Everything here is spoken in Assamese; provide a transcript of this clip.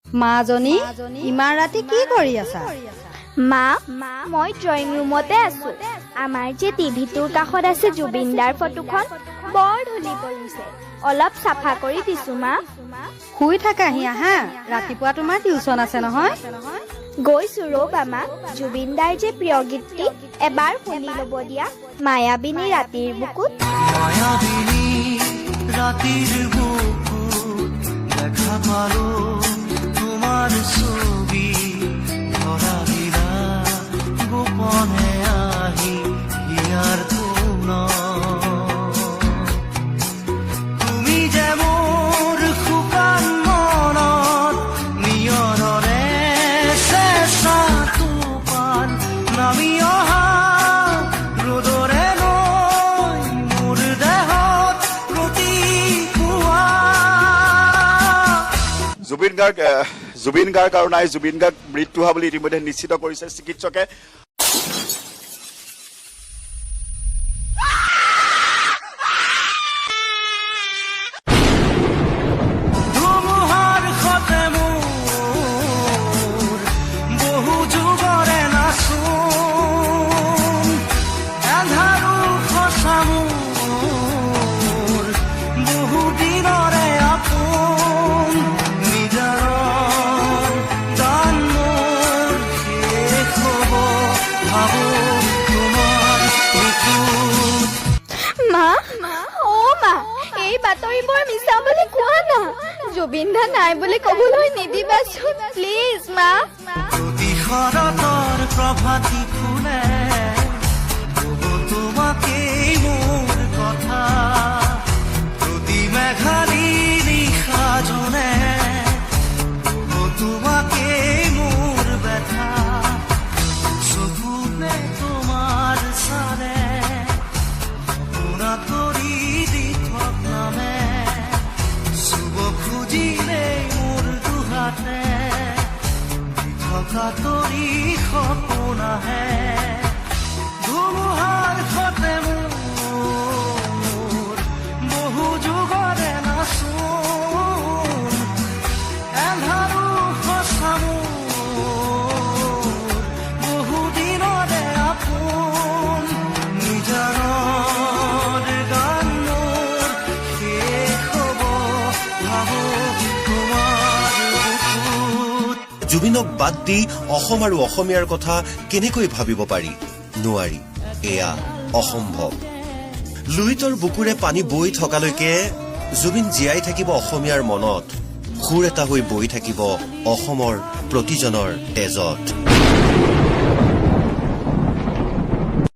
মাজনী ইমান ৰাতি কি কৰি আছা? মা মই ড্ৰয়িং ৰুমতে আছো। আমাৰ যে টিভিটোৰ কাষত আছে জুবিনদাৰ ফটোখন বৰ ধূলি পৰিছে, অলপ চাফা কৰি দিছো মা। শুই থাকাহি আহা, ৰাতিপুৱা তোমাৰ টিউচন আছে নহয়। গৈছো ৰ'বা মা। জুবিনদাৰ যে প্ৰিয় গীতটি এবাৰ শুনি ল'ব দিয়া, মায়াবিনী ৰাতিৰ বুকুত। মায়াবিনী রাতের বুকুত দেখা পালো তোমার ছবি ধরা দিলা গোপনে আহি হিয়ার কোন তুমি যে মোর শুকান মনত নিয়নৰে চেঁচা টোপাল নামি অহা ৰ'দৰে নৈ মোৰ দেহত প্ৰতিপুৱা জুবিন গাৰ্গ আৰু নাই জুবিন গাৰ্গ মৃত্যু হোৱা বুলি ইতিমধ্যে নিশ্চিত কৰিছে চিকিৎসকে। ধুমুহাৰ সতে মোৰ বহু যুগৰে নাচোন এন্ধাৰো সঁচা মোৰ বহু দিনৰে আপোন নিজাৰৰ দান মোৰ শেষ হ'ব ভাবো তোমাৰ বুকুত মা অ' মা, এই বাতৰিবোৰ মিছা বুলি কোৱা না। জুবিন দা নাই বুলি ক'বলৈ নিদিবাচোন প্লিজ মা। প্ৰতি শৰতৰ প্ৰভাতী ফুলে ক'ব তোমাকেই মোৰ কথা প্ৰতি মেঘালী নিশা জনে ক'ব তোমাকেই মোৰ ব্যথা চকুতে তোমাৰ চালে সপোনাত কৰি দি থক নামে চুব খুজিলেই মোৰ দুহাতে থকা তৰি সপোন আহে ধুমুহাৰ সতে মোৰ বহু যুগৰে নাচোন এন্ধাৰো সঁচা মোৰ বহু দিনৰে আপোন নিজানৰ গান মোৰ শেষ হ'ব ভাবো তোমাৰ বুকুত জুবিনক বাদ দি অসম আৰু অসমীয়াৰ কথা কেনেকৈ ভাবিব পাৰি? নোৱাৰি, এয়া অসম্ভৱ। লুইতৰ বুকুৰে পানী বৈ থকালৈকে জুবিন জীয়াই থাকিব অসমীয়াৰ মনত, সুৰ এটা হৈ বৈ থাকিব অসমৰ প্ৰতিজনৰ তেজত।